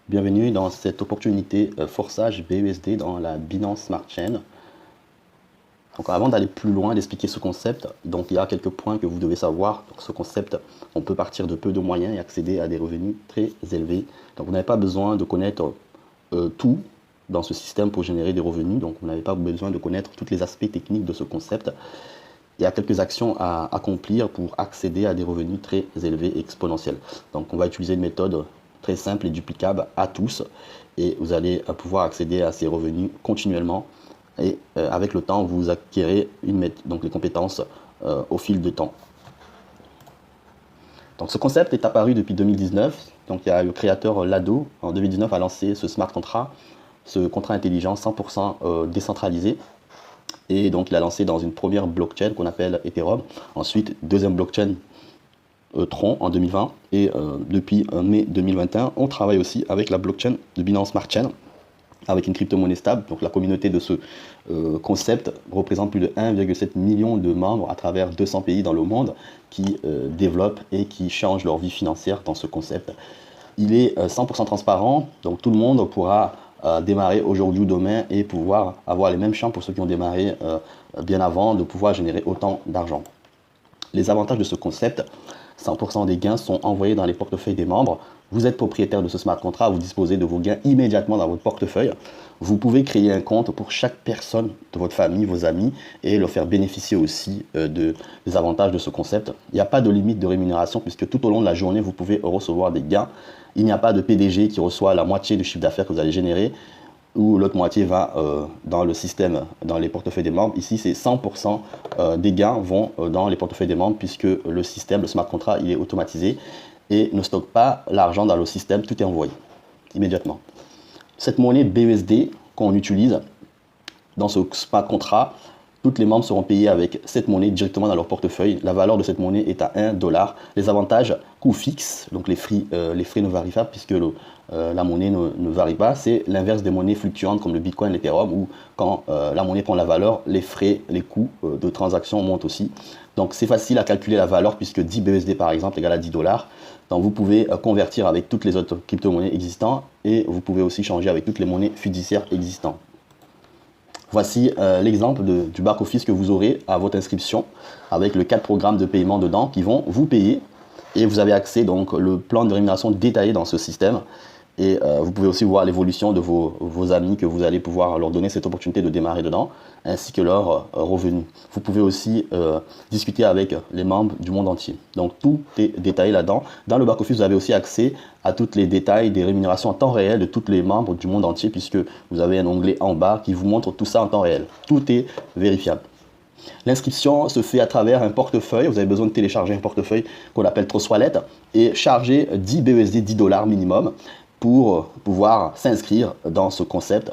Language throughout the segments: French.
Bienvenue dans cette opportunité forçage BUSD dans la Binance Smart Chain. Donc avant d'aller plus loin, d'expliquer ce concept, donc il y a quelques points que vous devez savoir. Donc ce concept, on peut partir de peu de moyens et accéder à des revenus très élevés. Donc vous n'avez pas besoin de connaître tout dans ce système pour générer des revenus. Donc vous n'avez pas besoin de connaître tous les aspects techniques de ce concept. Il y a quelques actions à accomplir pour accéder à des revenus très élevés et exponentiels. Donc on va utiliser une méthode très simple et duplicable à tous et vous allez pouvoir accéder à ces revenus continuellement et avec le temps vous acquérez donc les compétences au fil du temps. Donc ce concept est apparu depuis 2019. Donc il y a le créateur Lado en 2019 a lancé ce smart contract, ce contrat intelligent 100% décentralisé. Et donc il a lancé dans une première blockchain qu'on appelle Ethereum. Ensuite, deuxième blockchain Tron en 2020. Et depuis mai 2021, on travaille aussi avec la blockchain de Binance Smart Chain, avec une crypto-monnaie stable. Donc la communauté de ce concept représente plus de 1,7 million de membres à travers 200 pays dans le monde qui développent et qui changent leur vie financière dans ce concept. Il est 100% transparent, donc tout le monde pourra démarrer aujourd'hui ou demain et pouvoir avoir les mêmes chances pour ceux qui ont démarré bien avant, de pouvoir générer autant d'argent. Les avantages de ce concept: 100% des gains sont envoyés dans les portefeuilles des membres. Vous êtes propriétaire de ce smart contract, vous disposez de vos gains immédiatement dans votre portefeuille. Vous pouvez créer un compte pour chaque personne de votre famille, vos amis, et leur faire bénéficier aussi des avantages de ce concept. Il n'y a pas de limite de rémunération puisque tout au long de la journée, vous pouvez recevoir des gains. Il n'y a pas de PDG qui reçoit la moitié du chiffre d'affaires que vous allez générer, ou l'autre moitié va dans le système, dans les portefeuilles des membres. Ici, c'est 100% des gains vont dans les portefeuilles des membres puisque le système, le smart contract, il est automatisé et ne stocke pas l'argent dans le système, tout est envoyé immédiatement. Cette monnaie BUSD qu'on utilise dans ce smart contract, tous les membres seront payés avec cette monnaie directement dans leur portefeuille. La valeur de cette monnaie est à 1 $. Les avantages: coût fixe, donc les frais ne varient pas puisque la monnaie ne varie pas. C'est l'inverse des monnaies fluctuantes comme le Bitcoin, l'Ethereum, où quand la monnaie prend la valeur, les frais, les coûts de transaction montent aussi. Donc c'est facile à calculer la valeur puisque 10 BUSD par exemple égale à 10 $. Donc vous pouvez convertir avec toutes les autres crypto-monnaies existantes et vous pouvez aussi changer avec toutes les monnaies fiduciaires existantes. Voici l'exemple du back-office que vous aurez à votre inscription avec les 4 programmes de paiement dedans qui vont vous payer. Et vous avez accès donc le plan de rémunération détaillé dans ce système. Et vous pouvez aussi voir l'évolution de vos amis que vous allez pouvoir leur donner cette opportunité de démarrer dedans, ainsi que leurs revenus. Vous pouvez aussi discuter avec les membres du monde entier. Donc tout est détaillé là-dedans. Dans le back-office, vous avez aussi accès à tous les détails des rémunérations en temps réel de tous les membres du monde entier, puisque vous avez un onglet en bas qui vous montre tout ça en temps réel. Tout est vérifiable. L'inscription se fait à travers un portefeuille. Vous avez besoin de télécharger un portefeuille qu'on appelle Trust Wallet et charger 10 BUSD, 10 $ minimum pour pouvoir s'inscrire dans ce concept.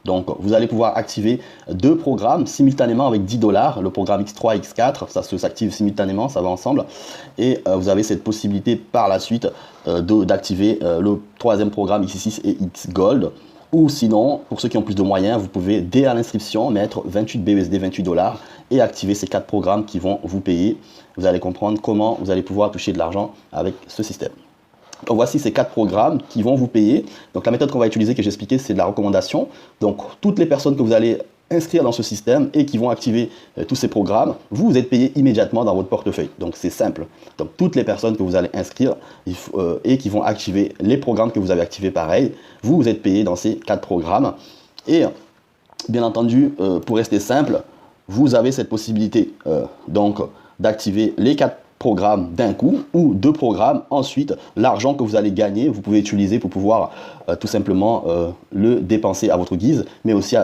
Donc vous allez pouvoir activer 2 programmes simultanément avec 10 $. Le programme X3 et X4, ça s'active simultanément, ça va ensemble. Et vous avez cette possibilité par la suite d'activer le 3e programme X6 et X Gold. Ou sinon, pour ceux qui ont plus de moyens, vous pouvez dès à l'inscription mettre 28 BUSD, 28 $ et activer ces 4 programmes qui vont vous payer. Vous allez comprendre comment vous allez pouvoir toucher de l'argent avec ce système. Donc voici ces 4 programmes qui vont vous payer. Donc la méthode qu'on va utiliser, que j'ai expliqué, c'est de la recommandation. Donc toutes les personnes que vous allez inscrire dans ce système et qui vont activer tous ces programmes, vous êtes payé immédiatement dans votre portefeuille. Donc c'est simple. Donc toutes les personnes que vous allez inscrire et qui vont activer les programmes que vous avez activés pareil, vous êtes payé dans ces 4 programmes. Et bien entendu, pour rester simple, vous avez cette possibilité donc d'activer les 4 programmes d'un coup ou 2 programmes. Ensuite, l'argent que vous allez gagner, vous pouvez utiliser pour pouvoir tout simplement le dépenser à votre guise, mais aussi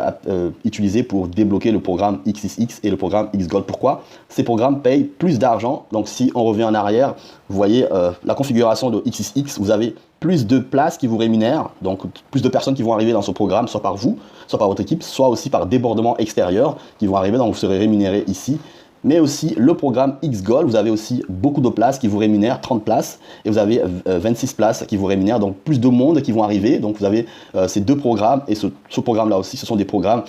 utiliser pour débloquer le programme X6X et le programme X Gold. Pourquoi? Ces programmes payent plus d'argent. Donc si on revient en arrière, vous voyez la configuration de X6X, vous avez plus de places qui vous rémunèrent, donc plus de personnes qui vont arriver dans ce programme, soit par vous, soit par votre équipe, soit aussi par débordement extérieur qui vont arriver, donc vous serez rémunéré ici. Mais aussi le programme X Gold, vous avez aussi beaucoup de places qui vous rémunèrent, 30 places, et vous avez 26 places qui vous rémunèrent, donc plus de monde qui vont arriver. Donc vous avez ces 2 programmes, et ce programme-là aussi, ce sont des programmes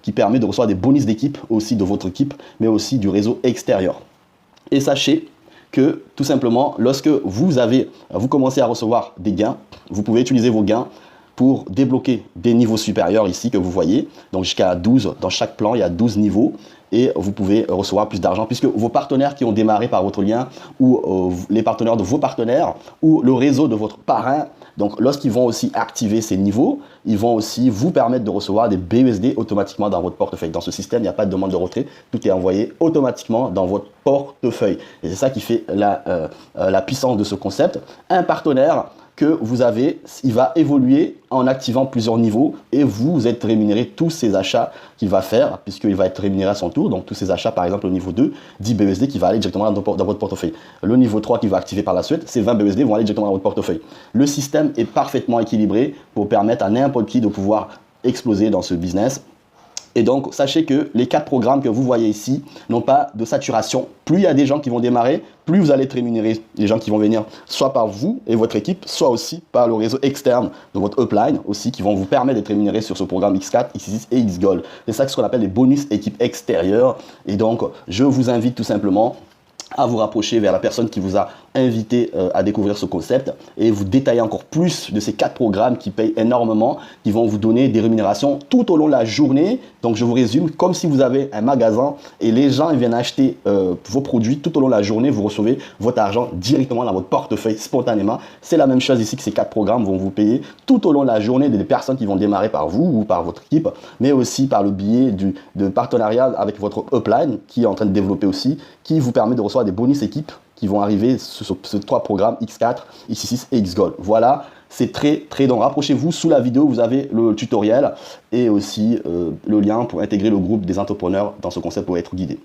qui permettent de recevoir des bonus d'équipe aussi de votre équipe, mais aussi du réseau extérieur. Et sachez que tout simplement, lorsque vous commencez à recevoir des gains, vous pouvez utiliser vos gains pour débloquer des niveaux supérieurs ici que vous voyez. Donc jusqu'à 12, dans chaque plan, il y a 12 niveaux et vous pouvez recevoir plus d'argent puisque vos partenaires qui ont démarré par votre lien ou les partenaires de vos partenaires ou le réseau de votre parrain, donc lorsqu'ils vont aussi activer ces niveaux, ils vont aussi vous permettre de recevoir des BUSD automatiquement dans votre portefeuille. Dans ce système, il n'y a pas de demande de retrait, tout est envoyé automatiquement dans votre portefeuille. Et c'est ça qui fait la puissance de ce concept. Un partenaire que vous avez, il va évoluer en activant plusieurs niveaux et vous êtes rémunéré tous ces achats qu'il va faire puisqu'il va être rémunéré à son tour. Donc tous ces achats, par exemple au niveau 2, 10 BUSD qui va aller directement dans votre portefeuille. Le niveau 3 qui va activer par la suite, ces 20 BUSD vont aller directement dans votre portefeuille. Le système est parfaitement équilibré pour permettre à n'importe qui de pouvoir exploser dans ce business. Et donc, sachez que les 4 programmes que vous voyez ici n'ont pas de saturation. Plus il y a des gens qui vont démarrer, plus vous allez être rémunéré. Les gens qui vont venir soit par vous et votre équipe, soit aussi par le réseau externe de votre upline aussi, qui vont vous permettre d'être rémunéré sur ce programme X4, X6 et X-Gold. C'est ça ce qu'on appelle les bonus équipe extérieure. Et donc, je vous invite tout simplement à vous rapprocher vers la personne qui vous a invité à découvrir ce concept et vous détailler encore plus de ces 4 programmes qui payent énormément, qui vont vous donner des rémunérations tout au long de la journée. Donc, je vous résume, comme si vous avez un magasin et les gens ils viennent acheter vos produits tout au long de la journée, vous recevez votre argent directement dans votre portefeuille spontanément. C'est la même chose ici que ces 4 programmes vont vous payer tout au long de la journée des personnes qui vont démarrer par vous ou par votre équipe, mais aussi par le biais de partenariat avec votre upline qui est en train de développer aussi, qui vous permet de recevoir des bonus équipes qui vont arriver sur ces 3 programmes X4, X6 et X-Gold. Voilà, c'est très donc rapprochez-vous, sous la vidéo vous avez le tutoriel et aussi le lien pour intégrer le groupe des entrepreneurs dans ce concept pour être guidé.